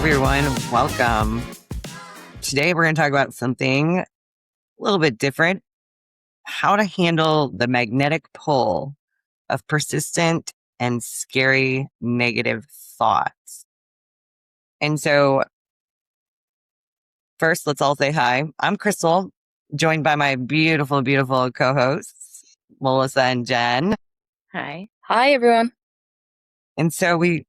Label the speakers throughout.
Speaker 1: everyone. Welcome. Today, we're going to talk about something a little bit different: how to handle the magnetic pull of persistent and scary negative thoughts. And so, first, let's all say hi. I'm Chrystal, joined by my beautiful, beautiful co-hosts, Melissa and Jen.
Speaker 2: Hi. Hi, everyone.
Speaker 1: And so we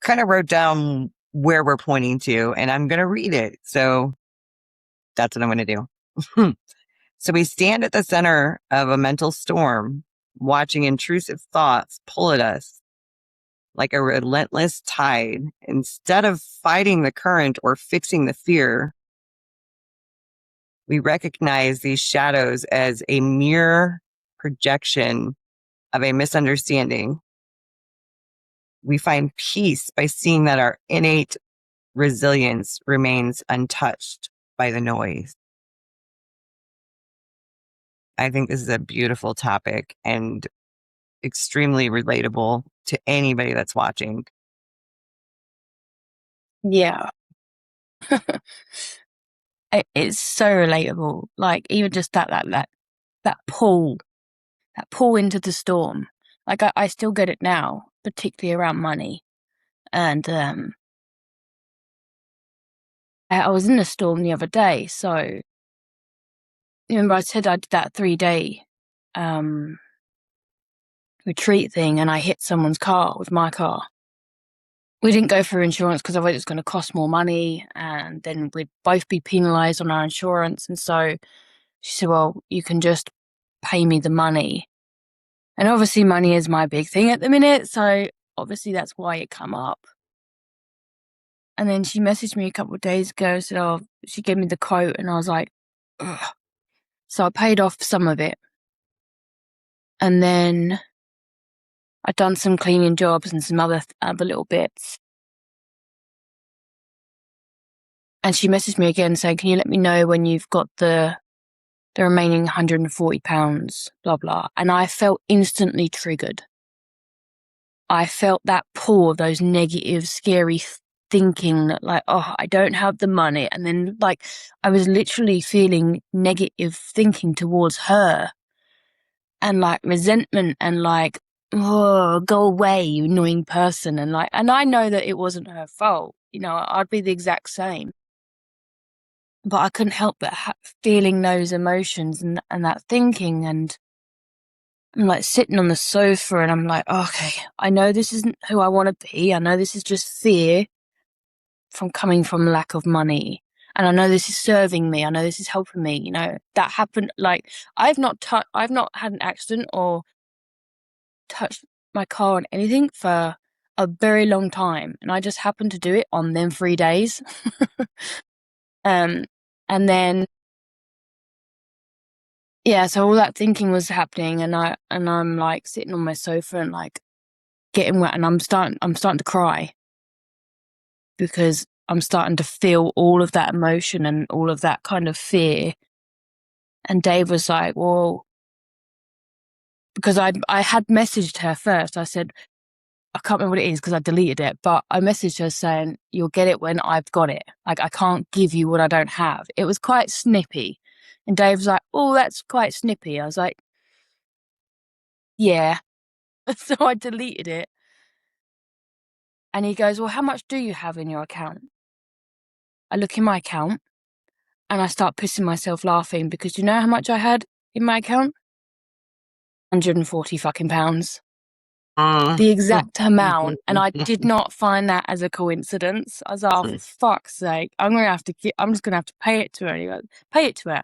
Speaker 1: kind of wrote down where we're pointing to, and I'm going to read it. So that's what I'm going to do. So we stand at the center of a mental storm, watching intrusive thoughts pull at us like a relentless tide. Instead of fighting the current or fixing the fear, we recognize these shadows as a mere projection of a misunderstanding. We find peace by seeing that our innate resilience remains untouched by the noise. I think this is a beautiful topic and extremely relatable to anybody that's watching.
Speaker 2: Yeah. It's so relatable. Like, even just that pull into the storm. Like, I still get it now, particularly around money. And I was in a storm the other day. So, remember I said I did that 3-day retreat thing, and I hit someone's car with my car. We didn't go for insurance because I thought it was going to cost more money, and then we'd both be penalised on our insurance. And so she said, well, you can just pay me the money. And obviously money is my big thing at the minute, so obviously that's why it come up. And then she messaged me a couple of days ago, said, oh, she gave me the quote, and I was like, ugh. So I paid off some of it. And then I'd done some cleaning jobs and some other little bits. And she messaged me again saying, can you let me know when you've got the remaining £140, blah, blah. And I felt instantly triggered. I felt that pull of those negative, scary thinking that, like, oh, I don't have the money. And then, like, I was literally feeling negative thinking towards her, and like resentment, and like, oh, go away, you annoying person. And like, and I know that it wasn't her fault. You know, I'd be the exact same. But I couldn't help but feeling those emotions and that thinking. And I'm like sitting on the sofa, and I'm like, okay, I know this isn't who I want to be. I know this is just fear from coming from lack of money. And I know this is serving me. I know this is helping me. You know, that happened. Like, I've not had an accident or touched my car on anything for a very long time. And I just happened to do it on them 3 days. And then, yeah, so all that thinking was happening, and I'm like sitting on my sofa and like getting wet, and I'm starting to cry because I'm starting to feel all of that emotion and all of that kind of fear. And Dave was like, well, because I had messaged her first. I said, I can't remember what it is because I deleted it, but I messaged her saying, you'll get it when I've got it. Like, I can't give you what I don't have. It was quite snippy. And Dave was like, oh, that's quite snippy. I was like, yeah. So I deleted it. And he goes, well, how much do you have in your account? I look in my account and I start pissing myself laughing because you know how much I had in my account? 140 fucking pounds. The exact amount. And I did not find that as a coincidence. I was like, oh, for fuck's sake, I'm just gonna have to pay it to her. And he goes, pay it to her.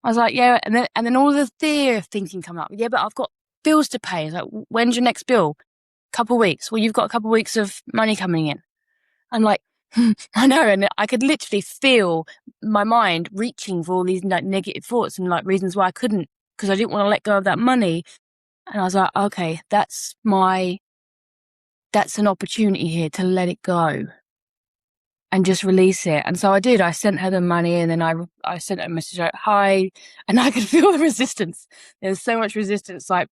Speaker 2: I was like, yeah. And then all the fear thinking come up. Yeah, but I've got bills to pay. Like, when's your next bill? Couple weeks. Well, you've got a couple of weeks of money coming in. I'm like, I know. And I could literally feel my mind reaching for all these like negative thoughts and like reasons why I couldn't, because I didn't want to let go of that money. And I was like, okay, that's an opportunity here to let it go and just release it. And so I did. I sent her the money, and then I sent her a message like, hi, and I could feel the resistance. There's so much resistance, like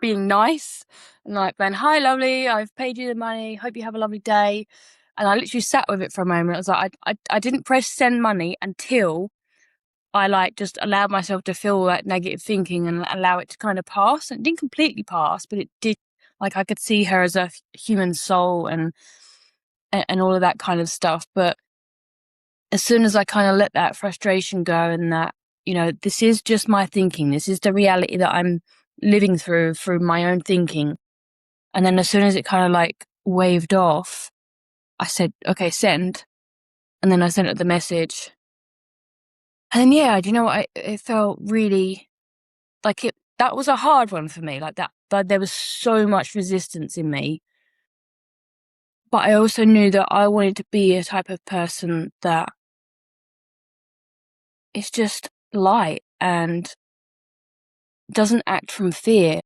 Speaker 2: being nice and like, Ben, hi, lovely, I've paid you the money. Hope you have a lovely day. And I literally sat with it for a moment. I was like, I didn't press send money until I like just allowed myself to feel that negative thinking and allow it to kind of pass. And it didn't completely pass, but it did. Like I could see her as a human soul and all of that kind of stuff. But as soon as I kind of let that frustration go and that, this is just my thinking. This is the reality that I'm living through my own thinking. And then as soon as it kind of like waved off, I said, okay, send. And then I sent her the message. And then, yeah, do you know what? It felt really like that was a hard one for me, like that. But there was so much resistance in me. But I also knew that I wanted to be a type of person that is just light and doesn't act from fear.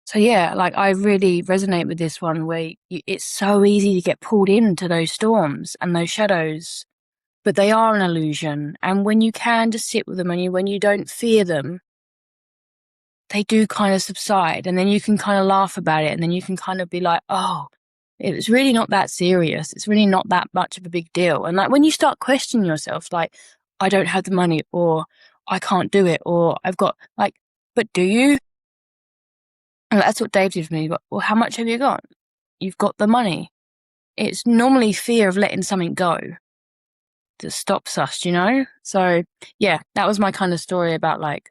Speaker 2: So yeah, like I really resonate with this one where it's so easy to get pulled into those storms and those shadows, but they are an illusion. And when you can just sit with them and when you don't fear them, they do kind of subside, and then you can kind of laugh about it, and then you can kind of be like, oh, it's really not that serious. It's really not that much of a big deal. And like when you start questioning yourself, like, I don't have the money, or I can't do it, or I've got like, but do you? And that's what Dave did for me. But, well, how much have you got? You've got the money. It's normally fear of letting something go that stops us, So yeah, that was my kind of story about like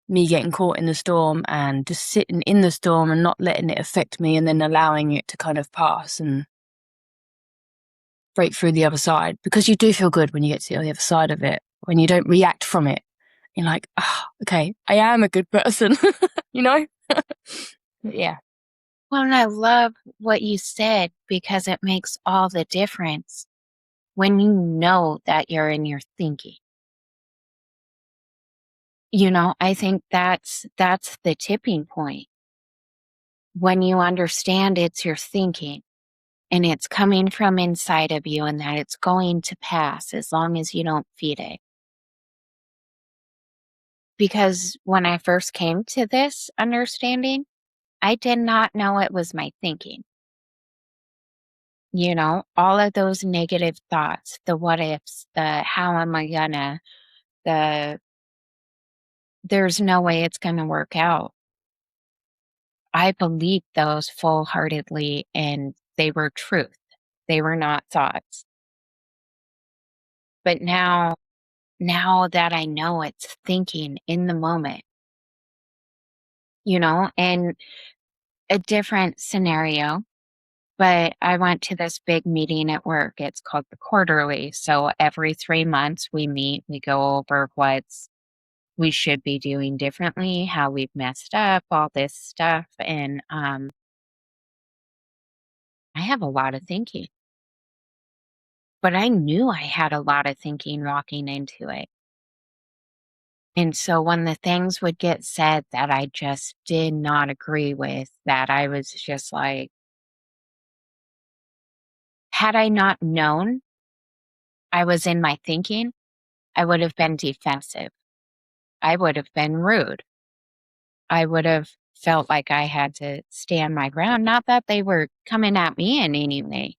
Speaker 2: me getting caught in the storm and just sitting in the storm and not letting it affect me, and then allowing it to kind of pass and break through the other side. Because you do feel good when you get to the other side of it, when you don't react from it. You're like, okay, I am a good person, Yeah.
Speaker 3: Well, and I love what you said because it makes all the difference when you know that you're in your thinking. I think that's the tipping point. When you understand it's your thinking and it's coming from inside of you and that it's going to pass as long as you don't feed it. Because when I first came to this understanding, I did not know it was my thinking. All of those negative thoughts, the what ifs, the how am I gonna, there's no way it's gonna work out. I believed those full-heartedly, and they were truth. They were not thoughts. But now that I know it's thinking in the moment, and a different scenario, but I went to this big meeting at work. It's called the quarterly. So every 3 months we meet, we go over what we should be doing differently, how we've messed up, all this stuff. And I have a lot of thinking. But I knew I had a lot of thinking walking into it. And so when the things would get said that I just did not agree with, that I was just like, had I not known I was in my thinking, I would have been defensive. I would have been rude. I would have felt like I had to stand my ground. Not that they were coming at me in any way,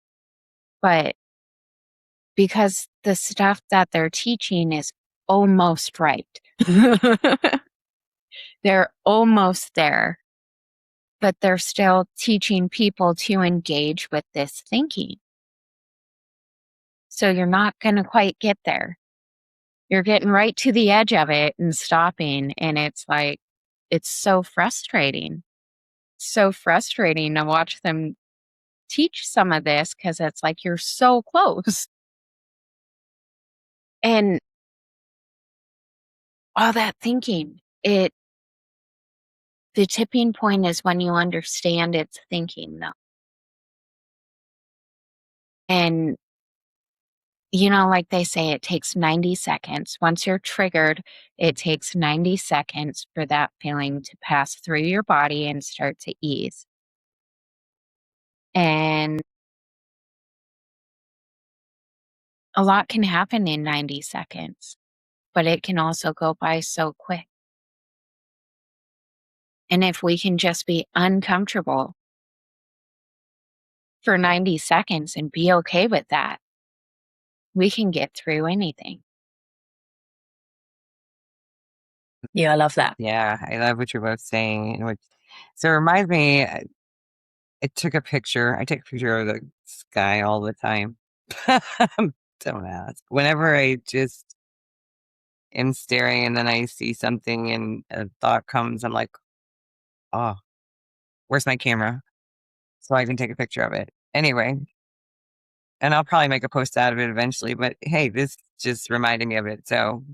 Speaker 3: but because the stuff that they're teaching is almost right. They're almost there, but they're still teaching people to engage with this thinking. So you're not going to quite get there. You're getting right to the edge of it and stopping. And it's like, it's so frustrating. So frustrating to watch them teach some of this because it's like you're so close. And all that thinking, the tipping point is when you understand it's thinking, though. And, like they say, it takes 90 seconds. Once you're triggered, it takes 90 seconds for that feeling to pass through your body and start to ease. And a lot can happen in 90 seconds, but it can also go by so quick. And if we can just be uncomfortable for 90 seconds and be okay with that, we can get through anything.
Speaker 2: Yeah, I love that.
Speaker 1: Yeah, I love what you're both saying. So it reminds me, I took a picture. I take a picture of the sky all the time. Don't ask. Whenever I just am staring and then I see something and a thought comes, I'm like, oh, where's my camera? So I can take a picture of it. Anyway, and I'll probably make a post out of it eventually, but hey, this just reminded me of it. So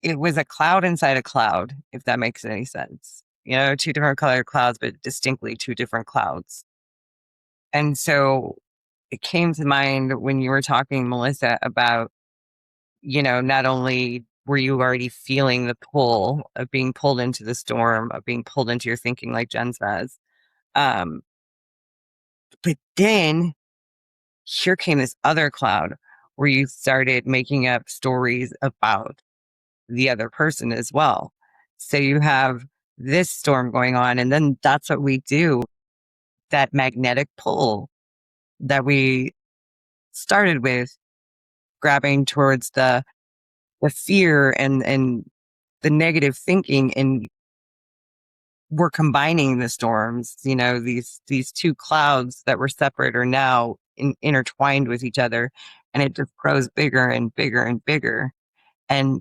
Speaker 1: it was a cloud inside a cloud, if that makes any sense. Two different colored clouds, but distinctly two different clouds. And so it came to mind when you were talking, Melissa, about, not only were you already feeling the pull of being pulled into the storm, of being pulled into your thinking, like Jen says, um, but then here came this other cloud where you started making up stories about the other person as well. So you have this storm going on, and then that's what we do, that magnetic pull that we started with, grabbing towards the fear and the negative thinking, and we're combining the storms. These two clouds that were separate are now intertwined with each other, and it just grows bigger and bigger and bigger. And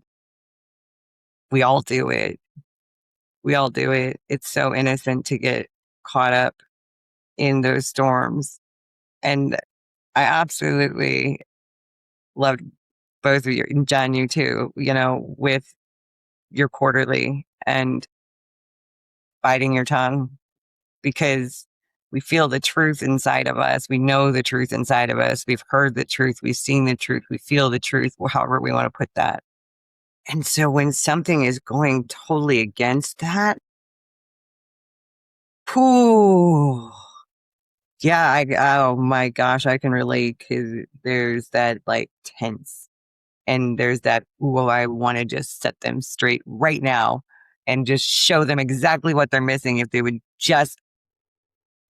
Speaker 1: we all do it. We all do it. It's so innocent to get caught up in those storms. And I absolutely loved both of you, and Jen, you too, with your quarterly and biting your tongue, because we feel the truth inside of us. We know the truth inside of us. We've heard the truth. We've seen the truth. We feel the truth, however we want to put that. And so when something is going totally against that, whew, yeah, oh my gosh, I can relate, because there's that like tense, and there's that, ooh, I want to just set them straight right now and just show them exactly what they're missing if they would just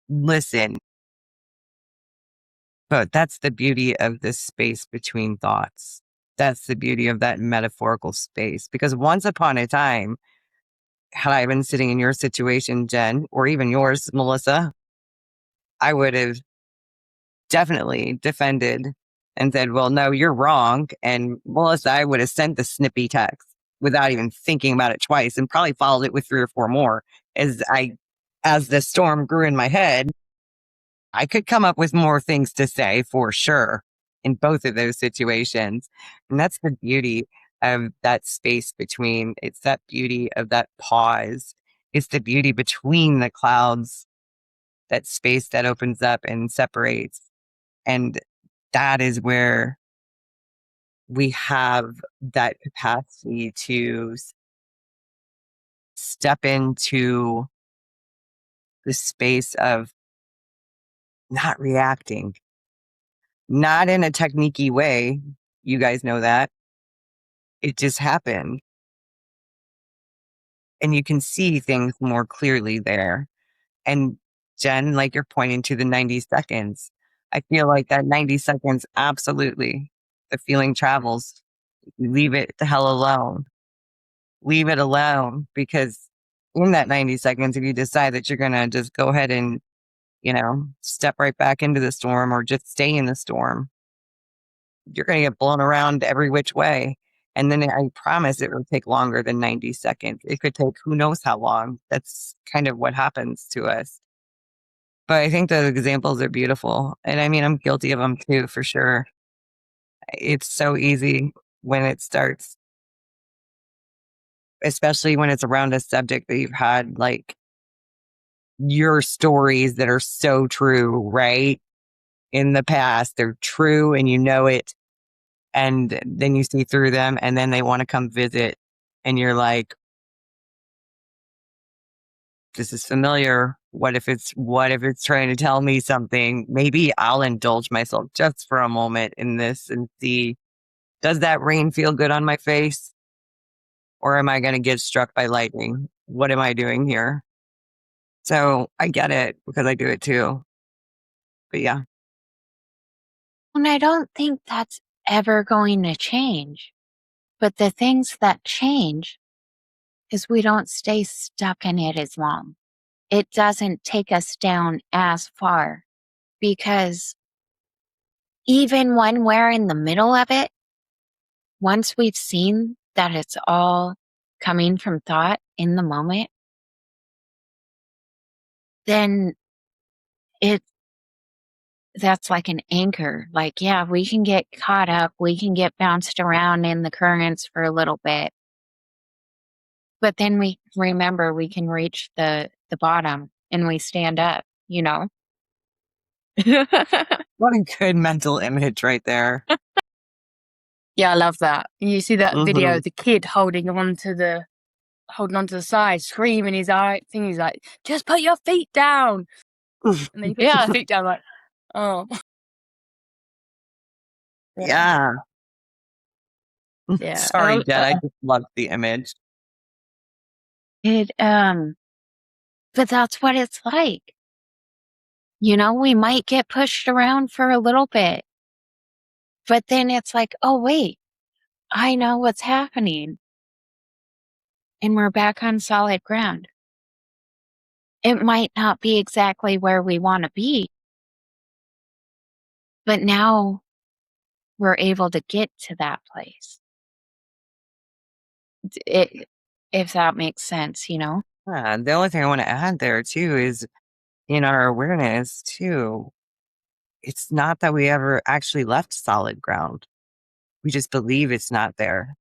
Speaker 1: listen. But that's the beauty of this space between thoughts. That's the beauty of that metaphorical space. Because once upon a time, had I been sitting in your situation, Jen, or even yours, Melissa, I would have definitely defended and said, well, no, you're wrong. And Melissa, I would have sent the snippy text without even thinking about it twice, and probably followed it with 3 or 4 more. As the storm grew in my head, I could come up with more things to say for sure in both of those situations. And that's the beauty of that space between. It's that beauty of that pause. It's the beauty between the clouds, that space that opens up and separates. And that is where we have that capacity to step into the space of not reacting, not in a techniquey way. You guys know that. It just happened. And you can see things more clearly there. And Jen, like you're pointing to the 90 seconds, I feel like that 90 seconds, absolutely, the feeling travels. Leave it the hell alone. Leave it alone, because in that 90 seconds, if you decide that you're going to just go ahead and, step right back into the storm, or just stay in the storm, you're going to get blown around every which way. And then I promise it will take longer than 90 seconds. It could take who knows how long. That's kind of what happens to us. But I think the examples are beautiful. And I mean, I'm guilty of them too, for sure. It's so easy when it starts, especially when it's around a subject that you've had like your stories that are so true, right? In the past, they're true and you know it. And then you see through them, and then they want to come visit. And you're like, this is familiar. What if it's trying to tell me something? Maybe I'll indulge myself just for a moment in this and see, does that rain feel good on my face? Or am I going to get struck by lightning? What am I doing here? So I get it, because I do it too. But yeah.
Speaker 3: And I don't think that's ever going to change. But the things that change is we don't stay stuck in it as long. It doesn't take us down as far, because even when we're in the middle of it, once we've seen that it's all coming from thought in the moment, then that's like an anchor. Like, yeah, we can get caught up. We can get bounced around in the currents for a little bit. But then we remember we can reach the bottom and we stand up, you know?
Speaker 1: What a good mental image right there.
Speaker 2: Yeah, I love that. You see that video
Speaker 1: Mhm.
Speaker 2: of the kid holding onto the side, screaming his eye thing. He's like, just put your feet down. And then he puts
Speaker 3: Yeah.
Speaker 2: his feet down like, oh.
Speaker 1: Yeah.
Speaker 2: Yeah.
Speaker 1: Sorry, Jed. I just love the image.
Speaker 3: It but that's what it's like. You know, we might get pushed around for a little bit, but then it's like, oh wait, I know what's happening. And we're back on solid ground. It might not be exactly where we want to be, but now we're able to get to that place. If that makes sense, you know?
Speaker 1: Yeah, the only thing I want to add there too is in our awareness too, it's not that we ever actually left solid ground. We just believe it's not there.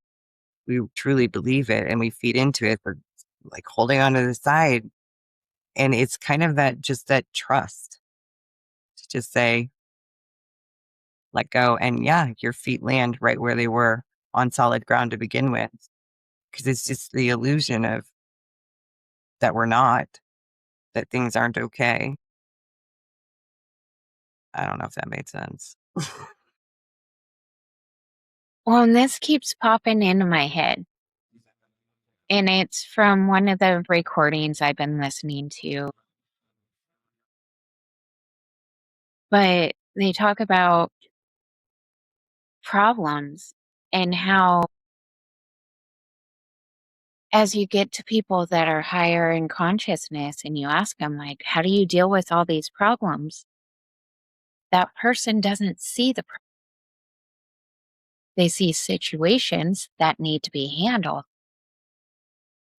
Speaker 1: We truly believe it and we feed into it. We're like holding on to the side. And it's kind of that trust to just say, let go. And yeah, your feet land right where they were on solid ground to begin with. Because it's just the illusion of that we're not, that things aren't okay. I don't know if that made sense.
Speaker 3: Well, and this keeps popping into my head. And it's from one of the recordings I've been listening to. But they talk about problems and how, as you get to people that are higher in consciousness and you ask them, like, how do you deal with all these problems? That person doesn't see the problem. They see situations that need to be handled.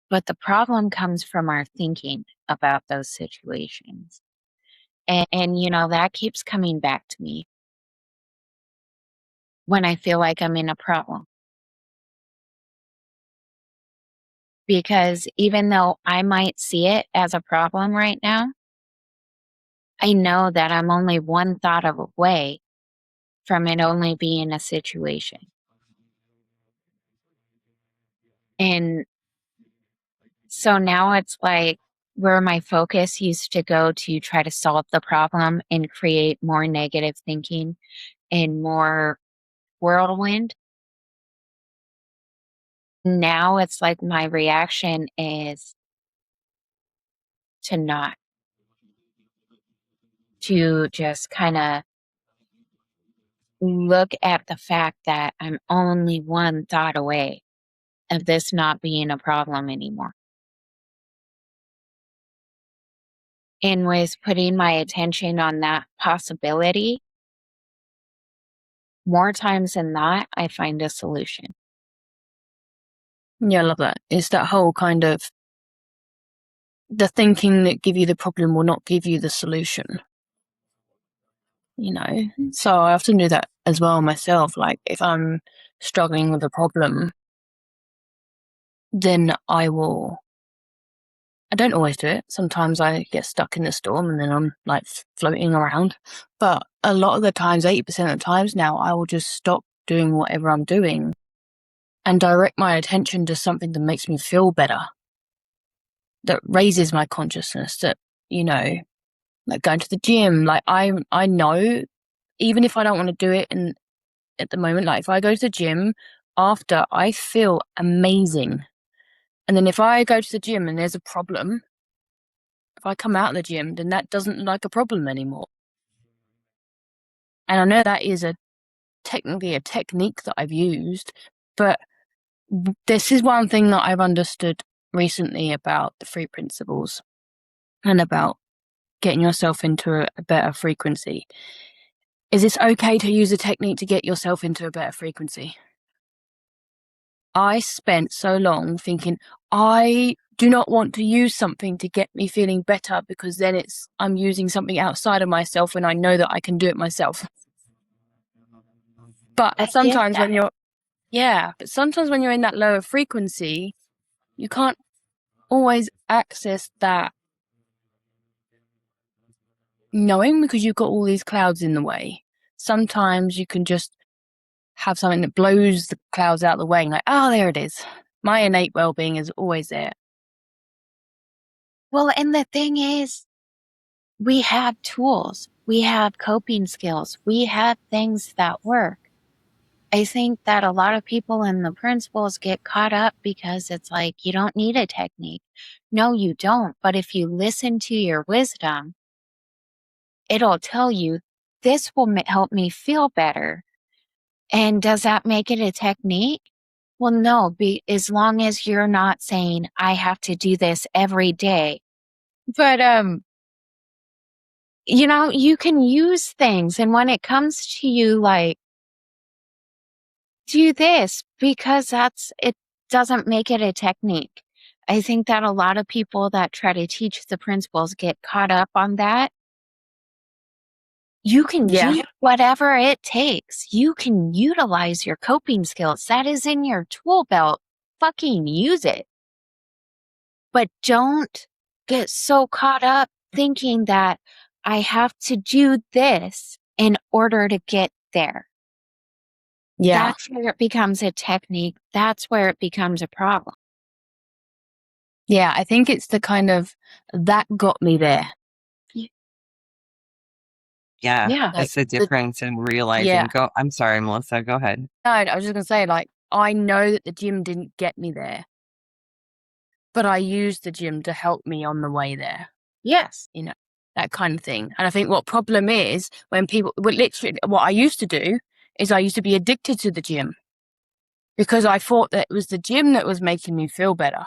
Speaker 3: But the problem comes from our thinking about those situations. And, you know, that keeps coming back to me when I feel like I'm in a problem. Because even though I might see it as a problem right now, I know that I'm only one thought away from it only being a situation. And so now it's like where my focus used to go to try to solve the problem and create more negative thinking and more whirlwind. Now it's like my reaction is to not, to just kind of look at the fact that I'm only one thought away of this not being a problem anymore. And with putting my attention on that possibility, more times than not, I find a solution.
Speaker 2: Yeah, I love that. It's that whole kind of the thinking that give you the problem will not give you the solution. You know, so I often do that as well myself. Like if I'm struggling with a problem, then I don't always do it. Sometimes I get stuck in the storm and then I'm like floating around. But a lot of the times, 80% of the times now, I will just stop doing whatever I'm doing and direct my attention to something that makes me feel better, that raises my consciousness, that, you know, like going to the gym. Like I know, even if I don't want to do it at the moment, like if I go to the gym after, I feel amazing. And then if I go to the gym and there's a problem, if I come out of the gym, then that doesn't look like a problem anymore. And I know that is technically a technique that I've used, but this is one thing that I've understood recently about the 3 principles and about getting yourself into a better frequency. Is it's okay to use a technique to get yourself into a better frequency? I spent so long thinking, I do not want to use something to get me feeling better, because then I'm using something outside of myself when I know that I can do it myself. But sometimes when you're in that lower frequency, you can't always access that knowing, because you've got all these clouds in the way. Sometimes you can just have something that blows the clouds out of the way and like, oh, there it is. My innate well-being is always there.
Speaker 3: Well, and the thing is, we have tools, we have coping skills, we have things that work. I think that a lot of people in the principles get caught up because it's like, you don't need a technique. No, you don't. But if you listen to your wisdom, it'll tell you, this will help me feel better. And does that make it a technique? Well, no, as long as you're not saying, I have to do this every day. But, you can use things. And when it comes to you, like, do this, because it doesn't make it a technique. I think that a lot of people that try to teach the principles get caught up on that. You can do whatever it takes. You can utilize your coping skills. That is in your tool belt. Fucking use it. But don't get so caught up thinking that I have to do this in order to get there.
Speaker 2: Yeah.
Speaker 3: That's where it becomes a technique. That's where it becomes a problem.
Speaker 2: Yeah, I think it's the kind of, that got me there.
Speaker 1: Yeah. It's the difference in realizing. I'm sorry, Melissa, go ahead.
Speaker 2: No, I was just going to say, like, I know that the gym didn't get me there, but I used the gym to help me on the way there.
Speaker 3: Yes.
Speaker 2: That kind of thing. And I think what problem is when people, literally what I used to do is I used to be addicted to the gym because I thought that it was the gym that was making me feel better.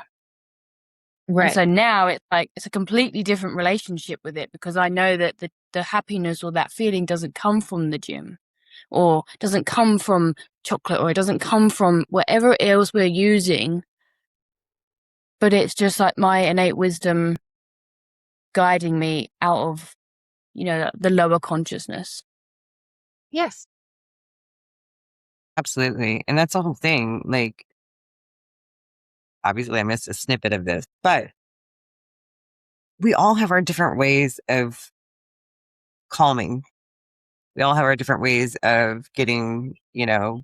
Speaker 3: Right.
Speaker 2: And so now it's like, it's a completely different relationship with it, because I know that the happiness or that feeling doesn't come from the gym, or doesn't come from chocolate, or it doesn't come from whatever else we're using, but it's just like my innate wisdom guiding me out of, the lower consciousness.
Speaker 3: Yes.
Speaker 1: Absolutely. And that's the whole thing. Like, obviously I missed a snippet of this, but we all have our different ways of calming. We all have our different ways of getting, of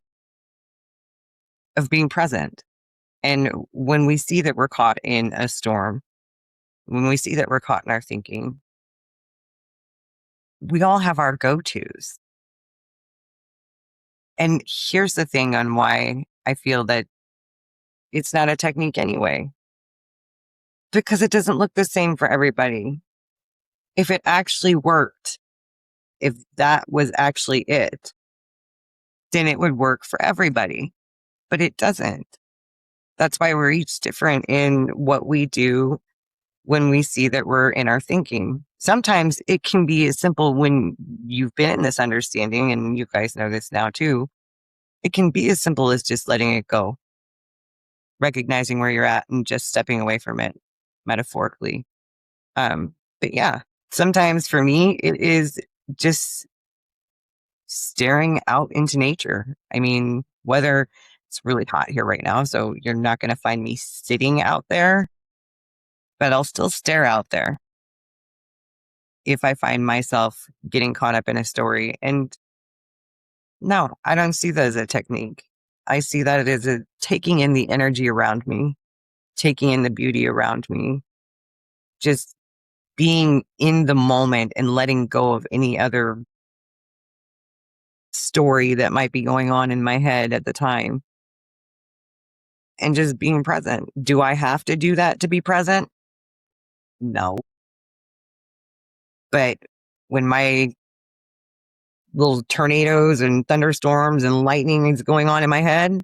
Speaker 1: being present. And when we see that we're caught in a storm, when we see that we're caught in our thinking, we all have our go-tos. And here's the thing on why I feel that it's not a technique anyway. Because it doesn't look the same for everybody. If it actually worked, if that was actually it, then it would work for everybody. But it doesn't. That's why we're each different in what we do when we see that we're in our thinking. Sometimes it can be as simple when you've been in this understanding, and you guys know this now too. It can be as simple as just letting it go, recognizing where you're at and just stepping away from it, metaphorically. But yeah, sometimes for me, it is just staring out into nature. I mean, whether it's really hot here right now, so you're not going to find me sitting out there, but I'll still stare out there if I find myself getting caught up in a story. And no, I don't see that as a technique. I see that as taking in the energy around me, taking in the beauty around me, just being in the moment and letting go of any other story that might be going on in my head at the time, and just being present. Do I have to do that to be present? No. But when my little tornadoes and thunderstorms and lightning is going on in my head.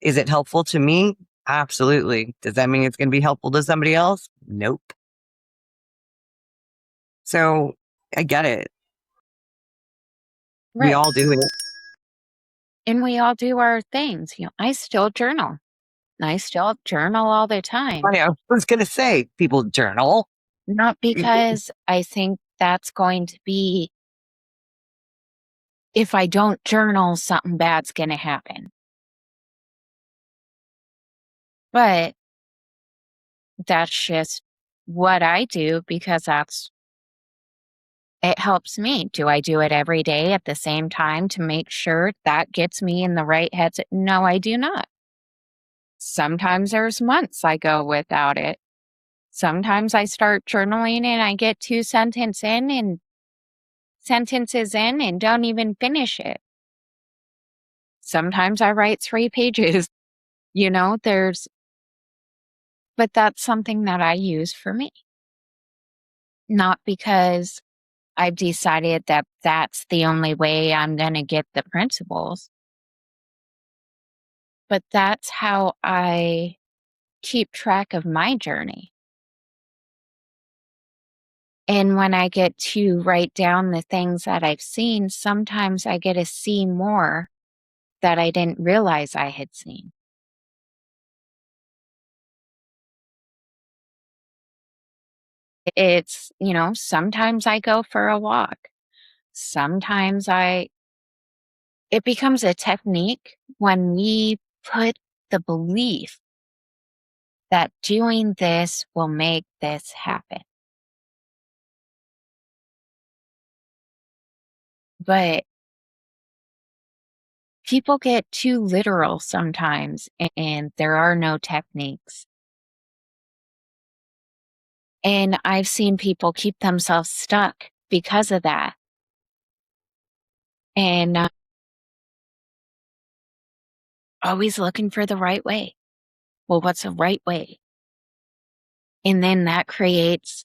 Speaker 1: Is it helpful to me? Absolutely. Does that mean it's going to be helpful to somebody else? Nope. So I get it.
Speaker 3: Right.
Speaker 1: We all do it.
Speaker 3: And we all do our things. I still journal. I still journal all the time.
Speaker 1: I was going to say, people journal.
Speaker 3: Not because I think that's going to be, if I don't journal, something bad's going to happen. But that's just what I do because it helps me. Do I do it every day at the same time to make sure that gets me in the right headspace? No, I do not. Sometimes there's months I go without it. Sometimes I start journaling and I get 2 sentences in and don't even finish it. Sometimes I write 3 pages. But that's something that I use for me. Not because I've decided that that's the only way I'm going to get the principles, but that's how I keep track of my journey. And when I get to write down the things that I've seen, sometimes I get to see more that I didn't realize I had seen. It's, sometimes I go for a walk. Sometimes it becomes a technique when we put the belief that doing this will make this happen. But people get too literal sometimes, and there are no techniques. And I've seen people keep themselves stuck because of that. And always looking for the right way. Well, what's the right way? And then that creates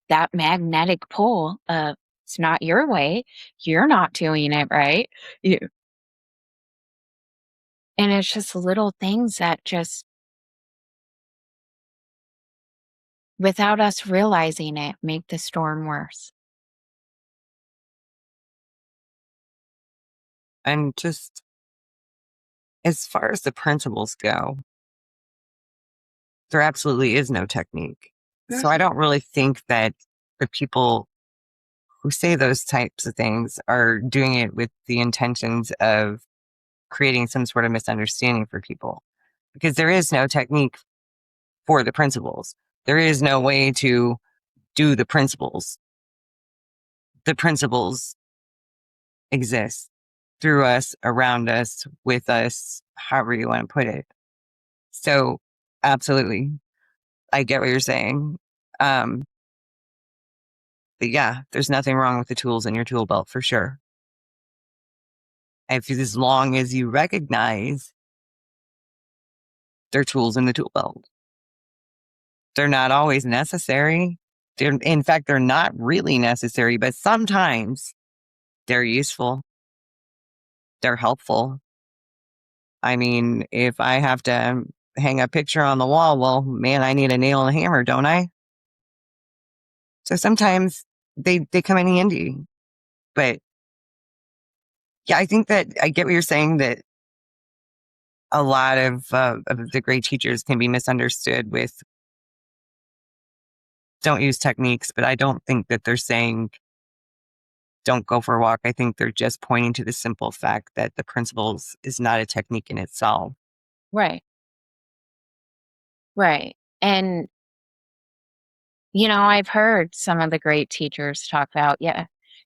Speaker 3: that magnetic pull of, it's not your way. You're not doing it right. And it's just little things that just, without us realizing it, make the storm worse.
Speaker 1: And just as far as the principles go, there absolutely is no technique. So I don't really think that the people who say those types of things are doing it with the intentions of creating some sort of misunderstanding for people, because there is no technique for the principles. There is no way to do the principles. The principles exist through us, around us, with us, however you want to put it. So absolutely, I get what you're saying. But yeah, there's nothing wrong with the tools in your tool belt for sure. As long as you recognize they're tools in the tool belt. They're not always necessary. In fact, they're not really necessary, but sometimes they're useful. They're helpful. I mean, if I have to hang a picture on the wall, well, man, I need a nail and a hammer, don't I? So sometimes they come in handy. But yeah, I think that I get what you're saying, that a lot of the great teachers can be misunderstood with don't use techniques, but I don't think that they're saying don't go for a walk. I think they're just pointing to the simple fact that the principles is not a technique in itself.
Speaker 3: Right. Right. And, I've heard some of the great teachers talk about,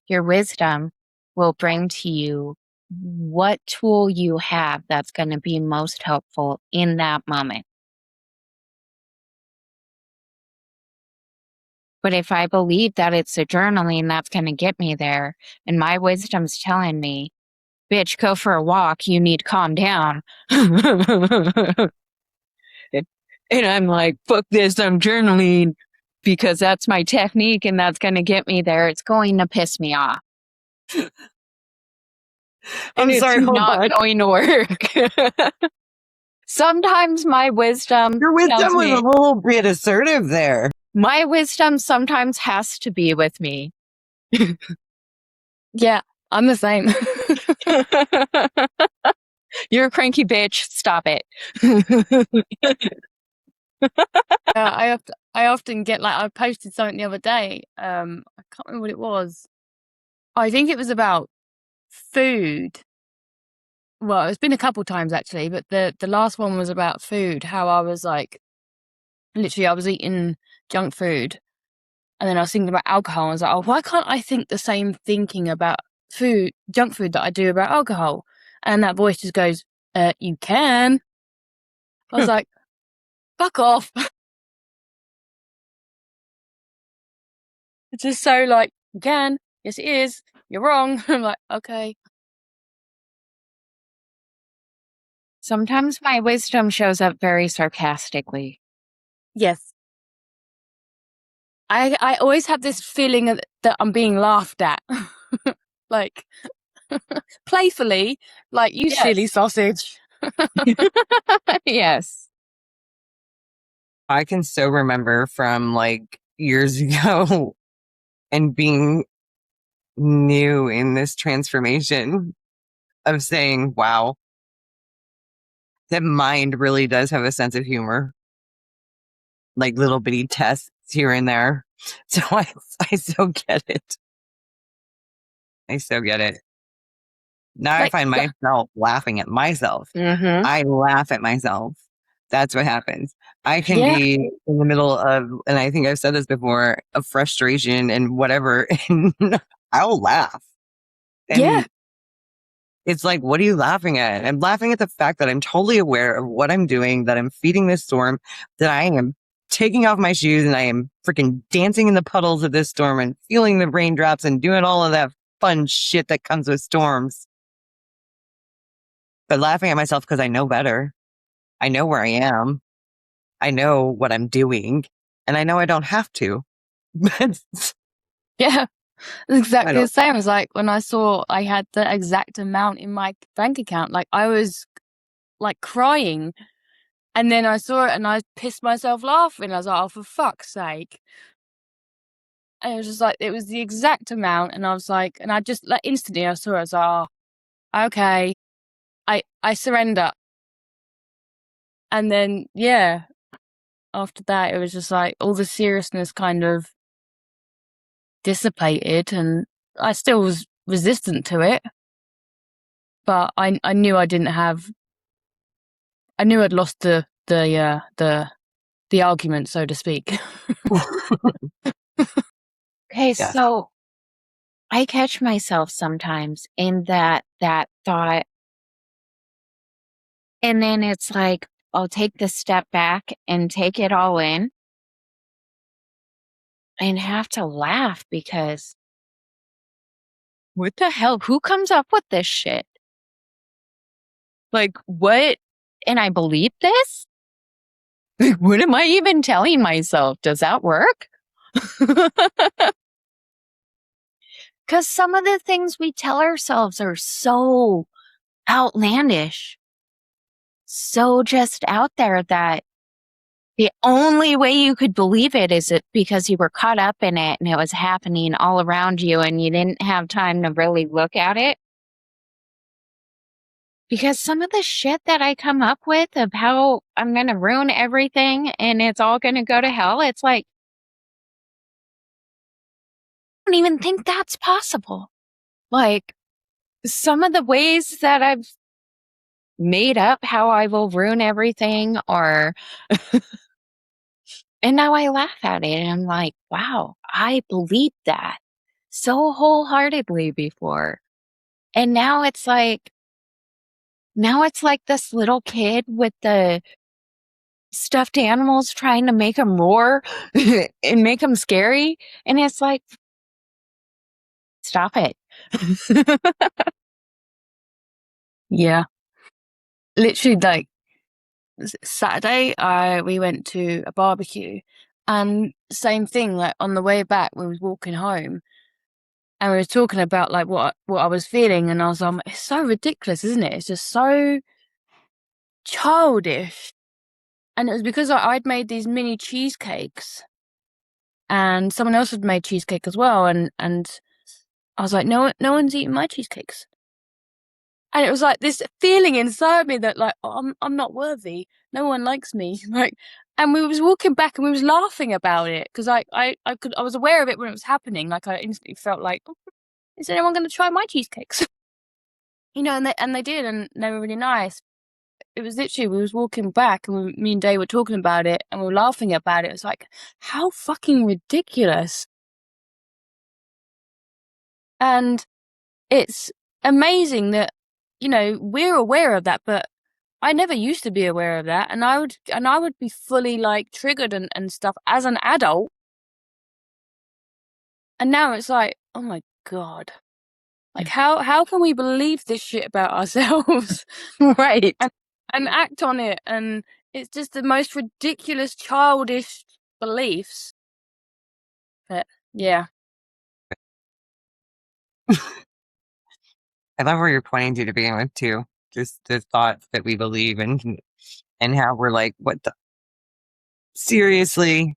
Speaker 3: your wisdom will bring to you what tool you have that's going to be most helpful in that moment. But if I believe that it's the journaling that's going to get me there, and my wisdom's telling me, bitch, go for a walk, you need to calm down. And I'm like, fuck this, I'm journaling because that's my technique and that's going to get me there. It's going to piss me off.
Speaker 1: I'm
Speaker 3: it's
Speaker 1: sorry, hold
Speaker 3: not
Speaker 1: on.
Speaker 3: going to work. Sometimes my wisdom
Speaker 1: Your
Speaker 3: tells
Speaker 1: wisdom was
Speaker 3: me
Speaker 1: a little bit assertive there.
Speaker 3: my wisdom sometimes has to be with me.
Speaker 2: Yeah, I'm the same.
Speaker 3: You're a cranky bitch. Stop it.
Speaker 2: I often get like, I posted something the other day. I can't remember what it was. I think it was about food. Well, it's been a couple times actually, but the last one was about food. How I was like, literally, I was eating junk food, and then I was thinking about alcohol. I was like, oh, why can't I think the same thinking about food, junk food, that I do about alcohol? And that voice just goes, you can. I was like, fuck off. It's just so like, you can. Yes, it is. You're wrong. I'm like, okay.
Speaker 3: Sometimes my wisdom shows up very sarcastically.
Speaker 2: Yes. I always have this feeling that I'm being laughed at. Like, playfully, like, you silly sausage.
Speaker 3: Yes.
Speaker 1: I can so remember from like years ago and being new in this transformation of saying, wow, that mind really does have a sense of humor. Like little bitty tests here and there. So I so get it. I so get it. Now I
Speaker 2: Like,
Speaker 1: find myself laughing at myself.
Speaker 3: Mm-hmm.
Speaker 1: I laugh at myself. That's what happens. I can
Speaker 2: Yeah.
Speaker 1: be in the middle of, and I think I've said this before, of frustration and whatever, and I'll laugh. And
Speaker 2: Yeah.
Speaker 1: it's like, what are you laughing at? I'm laughing at the fact that I'm totally aware of what I'm doing, that I'm feeding this storm, that I am taking off my shoes and I am freaking dancing in the puddles of this storm and feeling the raindrops and doing all of that fun shit that comes with storms. But laughing at myself because I know better. I know where I am. I know what I'm doing. And I know I don't have to.
Speaker 2: Yeah. It's exactly the
Speaker 1: don't.
Speaker 2: same. As like when I saw I had the exact amount in my bank account, like I was like crying. And then I saw it and I pissed myself laughing. I was like, oh, for fuck's sake. And it was just like, it was the exact amount. And I was like, and I just like instantly I saw it. I was like, oh, okay. I surrender. And then, yeah, after that, it was just like all the seriousness kind of dissipated, and I still was resistant to it. But I knew I didn't have, I knew I'd lost the argument, so to speak.
Speaker 3: Okay,
Speaker 1: Yeah.
Speaker 3: so I catch myself sometimes in that thought, and then it's like I'll take the step back and take it all in and have to laugh because what the hell? Who comes up with this shit? Like, what? And I believe this? Like, what am I even telling myself? Does that work? Because some of the things we tell ourselves are so outlandish, so just out there that the only way you could believe it is it because you were caught up in it and it was happening all around you and you didn't have time to really look at it. Because some of the shit that I come up with of how I'm going to ruin everything and it's all going to go to hell, it's like, I don't even think that's possible. Like, some of the ways that I've made up how I will ruin everything or and now I laugh at it and I'm like, wow, I believed that so wholeheartedly before. And now it's like this little kid with the stuffed animals trying to make him roar and make him scary. And it's like, stop it.
Speaker 2: Yeah. Literally, like, Saturday, we went to a barbecue, and same thing. Like on the way back, we was walking home, And we were talking about like what I was feeling, and I was like, it's so ridiculous, isn't it? It's just so childish. And it was because I'd made these mini cheesecakes, and someone else had made cheesecake as well, and I was like, no one's eating my cheesecakes. And it was like this feeling inside me that like, oh, I'm not worthy. No one likes me. Like, and we was walking back and we was laughing about it because I was aware of it when it was happening. Like I instantly felt like, oh, is anyone going to try my cheesecakes? You know, and they did, and they were really nice. It was literally, we was walking back and me and Dave were talking about it and we were laughing about it. It was like, how fucking ridiculous. And it's amazing that, you know, we're aware of that, but I never used to be aware of that. And I would be fully like triggered and stuff as an adult. And now it's like, oh my God. Like how can we believe this shit about ourselves?
Speaker 1: Right.
Speaker 2: And act on it, and it's just the most ridiculous, childish beliefs. But yeah,
Speaker 1: I love where you're pointing to begin with too. Just the thoughts that we believe in and how we're like, what the seriously?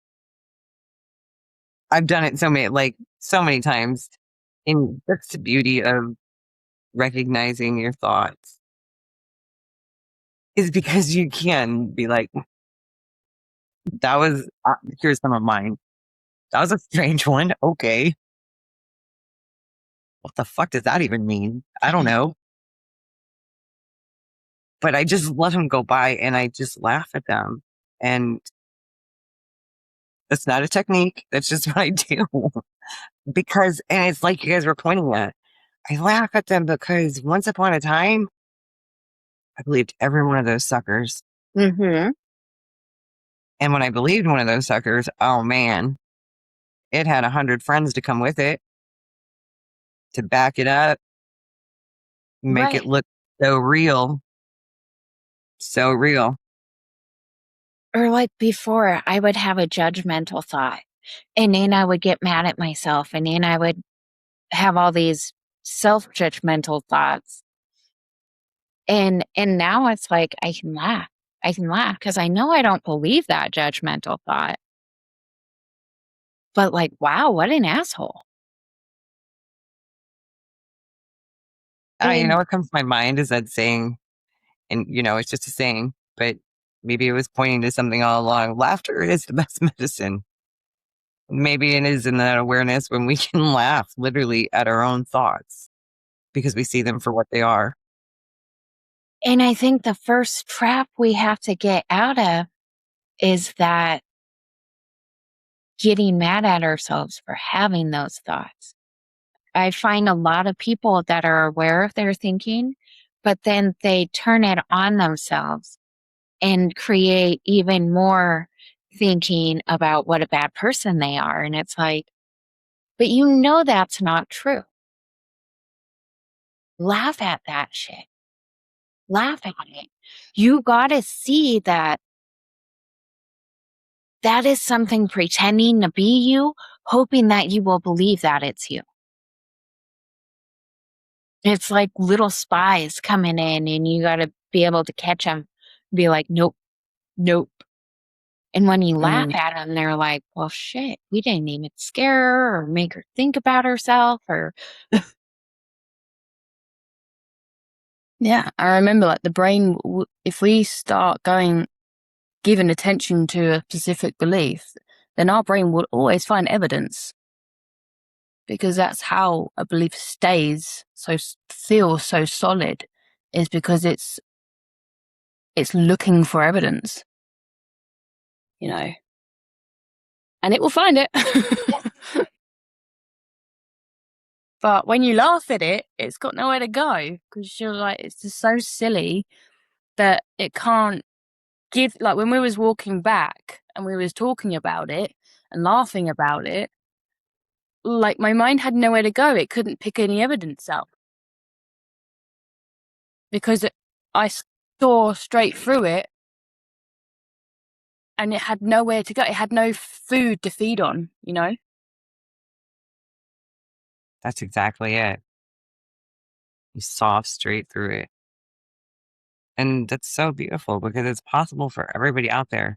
Speaker 1: I've done it so many times. And that's the beauty of recognizing your thoughts. Is because you can be like, that was here's some of mine. That was a strange one. Okay. What the fuck does that even mean? I don't know. But I just let them go by and I just laugh at them. And that's not a technique. That's just what I do. Because, and it's like you guys were pointing at, I laugh at them because once upon a time, I believed every one of those suckers.
Speaker 3: Mm-hmm.
Speaker 1: And when I believed one of those suckers, oh man, it had 100 friends to come with it to back it up, make it
Speaker 3: Right.
Speaker 1: look so real. So real.
Speaker 3: Or like before, I would have a judgmental thought and then I would get mad at myself and then I would have all these self-judgmental thoughts. And now it's like I can laugh. I can laugh because I know I don't believe that judgmental thought. But like, wow, what an asshole.
Speaker 1: You know
Speaker 3: And
Speaker 1: what comes to my mind is that saying, and you know, it's just a saying, but maybe it was pointing to something all along. Laughter is the best medicine. Maybe it is in that awareness when we can laugh literally at our own thoughts because we see them for what they are.
Speaker 3: and I think the first trap we have to get out of is that getting mad at ourselves for having those thoughts. I find a lot of people that are aware of their thinking, but then they turn it on themselves and create even more thinking about what a bad person they are. And it's like, but you know that's not true. Laugh at that shit. Laugh at it. You got to see that that is something pretending to be you, hoping that you will believe that it's you. It's like little spies coming in and you got to be able to catch them, be like, nope, nope. And when you laugh at them, they're like, well, shit, we didn't even scare her or make her think about herself or.
Speaker 2: yeah. I remember like the brain, if we start giving attention to a specific belief, then our brain will always find evidence, because that's how a belief feels so solid, is because it's looking for evidence, you know, and it will find it. But when you laugh at it, it's got nowhere to go, because you're like, it's just so silly that it can't give. Like when we was walking back and we was talking about it and laughing about it, like my mind had nowhere to go. It couldn't pick any evidence up because I saw straight through it and it had nowhere to go. It had no food to feed on, you know?
Speaker 1: That's exactly it. You saw straight through it. And that's so beautiful because it's possible for everybody out there.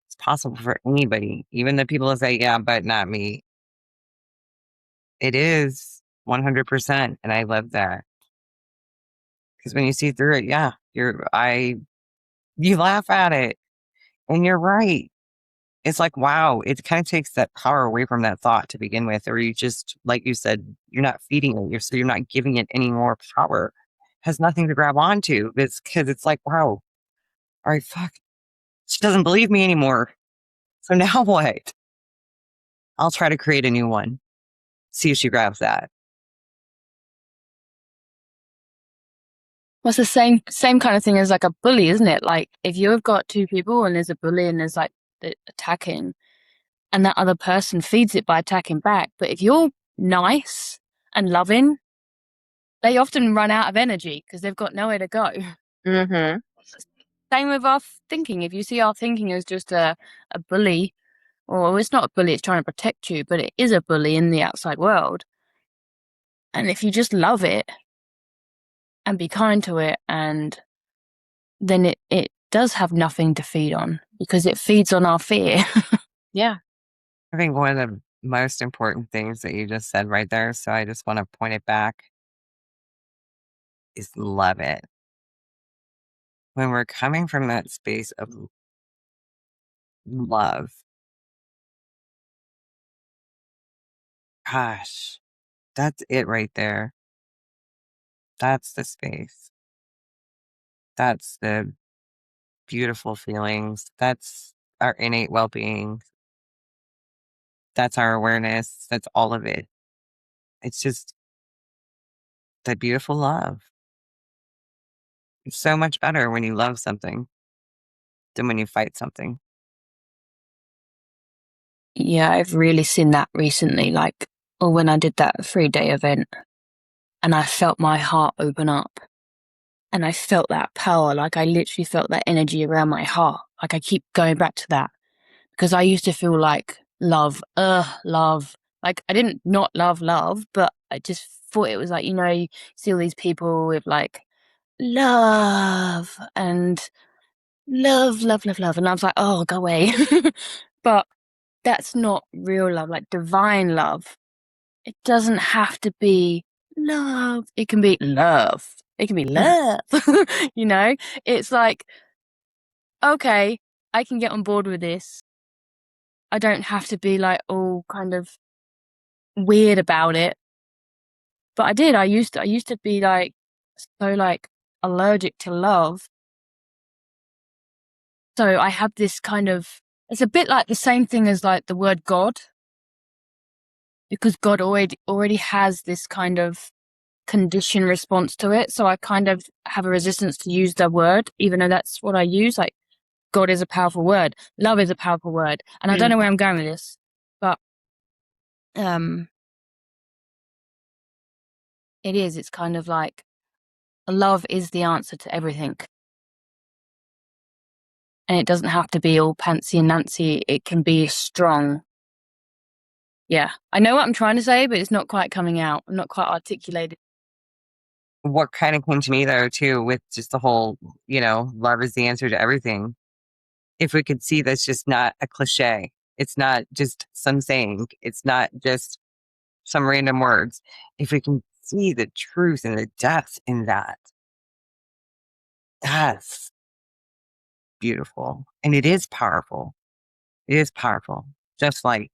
Speaker 1: It's possible for anybody, even the people that say, yeah, but not me. It is 100%. And I love that. Because when you see through it, yeah, you laugh at it and you're right. It's like, wow, it kind of takes that power away from that thought to begin with. Or you just, like you said, you're not feeding it. So you're not giving it any more power. Has nothing to grab onto. It's because it's like, wow, all right, fuck. She doesn't believe me anymore. So now what? I'll try to create a new one. See if she grabs that.
Speaker 2: Well, it's the same kind of thing as like a bully, isn't it? Like if you've got two people and there's a bully and there's like the attacking, and that other person feeds it by attacking back. But if you're nice and loving, they often run out of energy because they've got nowhere to go.
Speaker 3: Mm-hmm.
Speaker 2: Same with our thinking. If you see our thinking as just a bully, or it's not a bully, it's trying to protect you, but it is a bully in the outside world. And if you just love it and be kind to it, and then it does have nothing to feed on because it feeds on our fear.
Speaker 3: Yeah.
Speaker 1: I think one of the most important things that you just said right there, so I just want to point it back, is love it. When we're coming from that space of love, gosh, that's it right there. That's the space. That's the beautiful feelings. That's our innate well being. That's our awareness. That's all of it. It's just that beautiful love. It's so much better when you love something than when you fight something.
Speaker 2: Yeah, I've really seen that recently, like, or when I did that 3-day event and I felt my heart open up and I felt that power, like I literally felt that energy around my heart. Like I keep going back to that because I used to feel like love, love. Like I didn't not love, but I just thought it was like, you see all these people with like love and love, love, love, love. And I was like, oh, go away. But that's not real love, like divine love. It doesn't have to be love. It can be love. It can be love. It's like, okay, I can get on board with this. I don't have to be like all kind of weird about it. But I did. I used to be like so like allergic to love. So I have this kind of, it's a bit like the same thing as like the word God, because God already has this kind of condition response to it. So I kind of have a resistance to use the word, even though that's what I use. Like God is a powerful word. Love is a powerful word. And I don't know where I'm going with this, but it is. It's kind of like love is the answer to everything. And it doesn't have to be all pantsy and Nancy. It can be strong. Yeah. I know what I'm trying to say, but it's not quite coming out. I'm not quite articulated.
Speaker 1: What kind of came to me though, too, with just the whole, love is the answer to everything. If we could see that's just not a cliche, it's not just some saying, it's not just some random words. If we can see the truth and the depth in that, that's beautiful. And it is powerful. It is powerful. Just like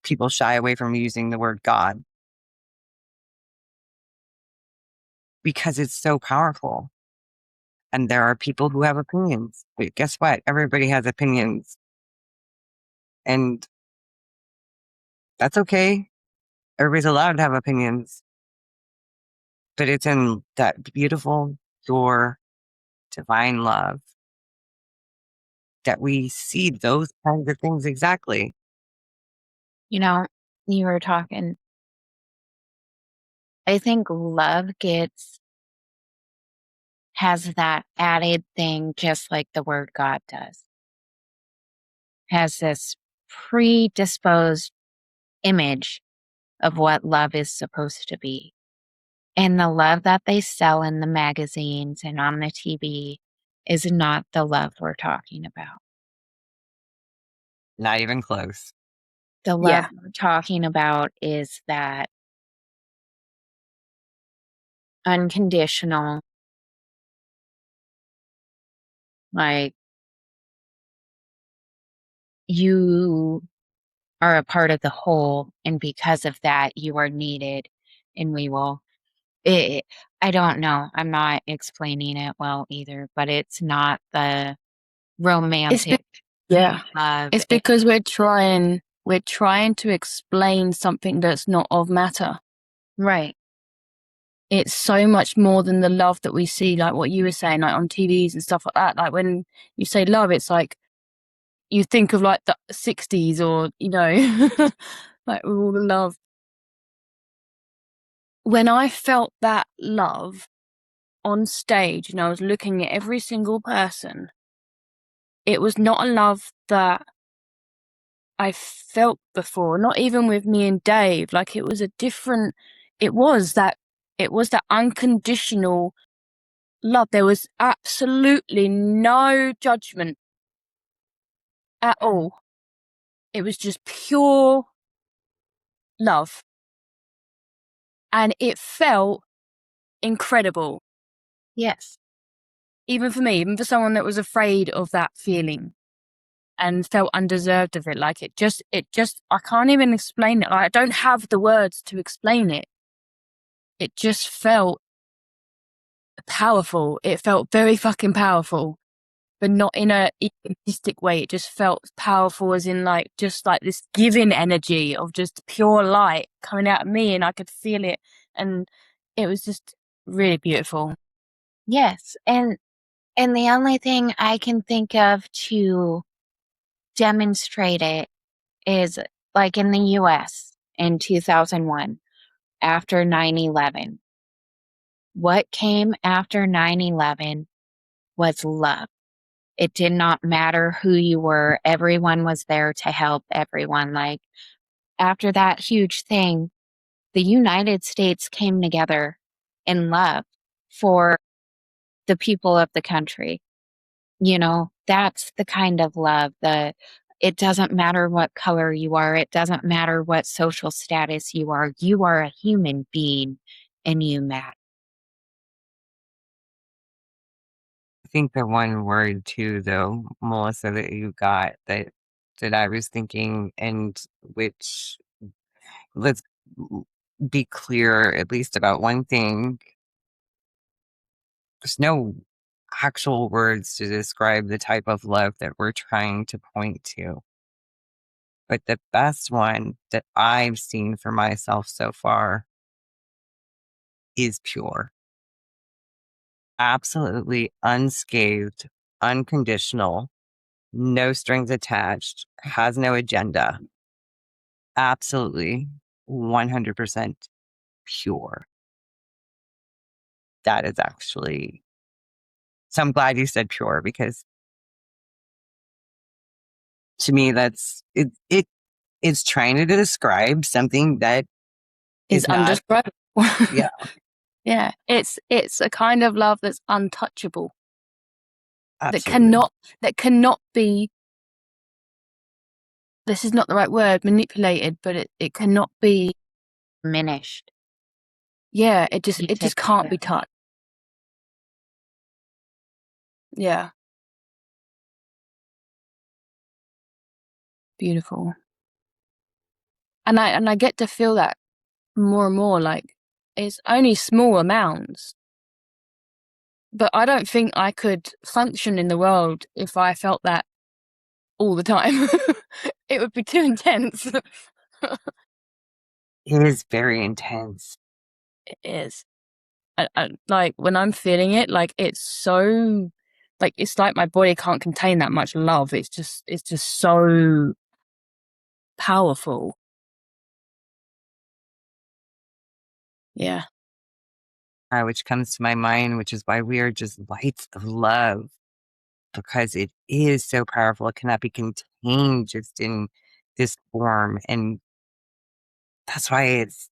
Speaker 1: people shy away from using the word God because it's so powerful. And there are people who have opinions. But guess what? Everybody has opinions. And that's okay. Everybody's allowed to have opinions. But it's in that beautiful, pure, divine love that we see those kinds of things exactly.
Speaker 3: You were talking, I think love has that added thing just like the word God does. Has this predisposed image of what love is supposed to be. And the love that they sell in the magazines and on the TV is not the love we're talking about.
Speaker 1: Not even close.
Speaker 3: The love we're talking about is that unconditional, like, you are a part of the whole, and because of that, you are needed, and we will. I don't know. I'm not explaining it well either, but it's not the romantic love.
Speaker 2: It's because we're trying to explain something that's not of matter.
Speaker 3: Right.
Speaker 2: It's so much more than the love that we see, like what you were saying, like on TVs and stuff like that. Like when you say love, it's like you think of like the 60s or, you know, like with all the love. When I felt that love on stage and I was looking at every single person, it was not a love that I felt before, not even with me and Dave. Like it was that unconditional love. There was absolutely no judgment at all. It was just pure love. And it felt incredible.
Speaker 3: Yes.
Speaker 2: Even for me, even for someone that was afraid of that feeling and felt undeserved of it. Like it just, I can't even explain it. Like, I don't have the words to explain it. It just felt powerful. It felt very fucking powerful, but not in a egotistic way. It just felt powerful as in like, just like this giving energy of just pure light coming out of me, and I could feel it. And it was just really beautiful.
Speaker 3: Yes. And the only thing I can think of to demonstrate it is like in the US in 2001, after 9/11. What came after 9/11 was love. It did not matter who you were. Everyone was there to help everyone. Like after that huge thing, the United States came together in love for the people of the country. You know, that's the kind of love that it doesn't matter what color you are. It doesn't matter what social status you are. You are a human being and you matter.
Speaker 1: I think the one word too, though, Melissa, that you got that I was thinking, and which let's be clear at least about one thing. There's no actual words to describe the type of love that we're trying to point to. But the best one that I've seen for myself so far is pure. Absolutely unscathed, unconditional, no strings attached, has no agenda. Absolutely 100% pure. That is actually, so I'm glad you said pure, because to me that's it's trying to describe something that
Speaker 2: Is
Speaker 1: not.
Speaker 2: undescribable.
Speaker 1: Yeah.
Speaker 2: Yeah. It's a kind of love that's untouchable.
Speaker 1: Absolutely.
Speaker 2: That cannot be, this is not the right word, manipulated, but it cannot be
Speaker 3: Diminished.
Speaker 2: Yeah, it just can't be touched. Yeah. Beautiful. And I get to feel that more and more, like it's only small amounts. But I don't think I could function in the world if I felt that all the time. It would be too intense.
Speaker 1: It is very intense.
Speaker 2: It is. I, like when I'm feeling it, like it's so, like it's like my body can't contain that much love. It's just so powerful. Yeah.
Speaker 1: Which comes to my mind, which is why we are just lights of love, because it is so powerful. It cannot be contained just in this form. And That's why it's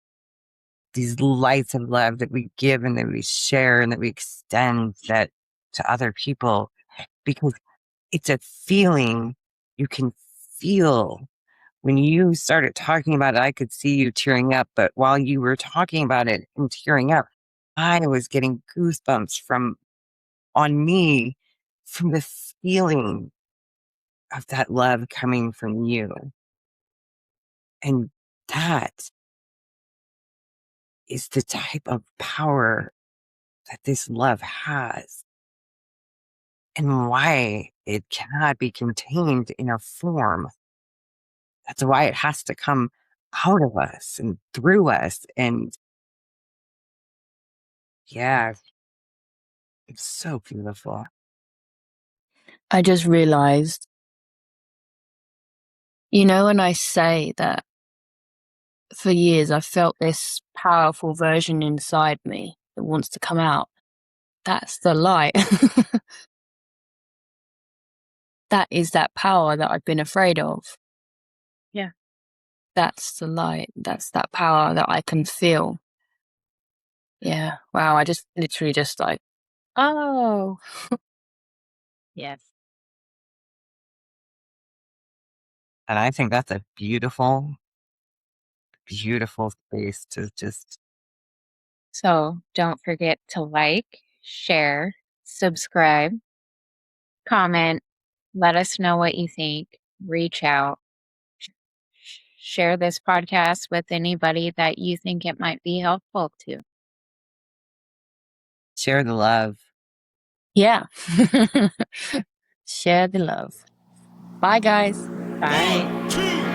Speaker 1: these lights of love that we give and that we share and that we extend that to other people, because it's a feeling you can feel. When you started talking about it, I could see you tearing up, but while you were talking about it and tearing up, I was getting goosebumps on me from the feeling of that love coming from you. And that is the type of power that this love has, and why it cannot be contained in a form. That's why it has to come out of us and through us. And yeah, it's so beautiful.
Speaker 2: I just realized, when I say that for years I felt this powerful version inside me that wants to come out, that's the light. That is that power that I've been afraid of.
Speaker 3: Yeah.
Speaker 2: That's the light. That's that power that I can feel. Yeah. Wow. I just literally just like, oh.
Speaker 3: Yes.
Speaker 1: And I think that's a beautiful, beautiful space to just.
Speaker 3: So don't forget to like, share, subscribe, comment, let us know what you think, reach out, share this podcast with anybody that you think it might be helpful to.
Speaker 1: Share the love.
Speaker 2: Yeah. Share the love. Bye, guys.
Speaker 3: Bye.
Speaker 4: 1, 2,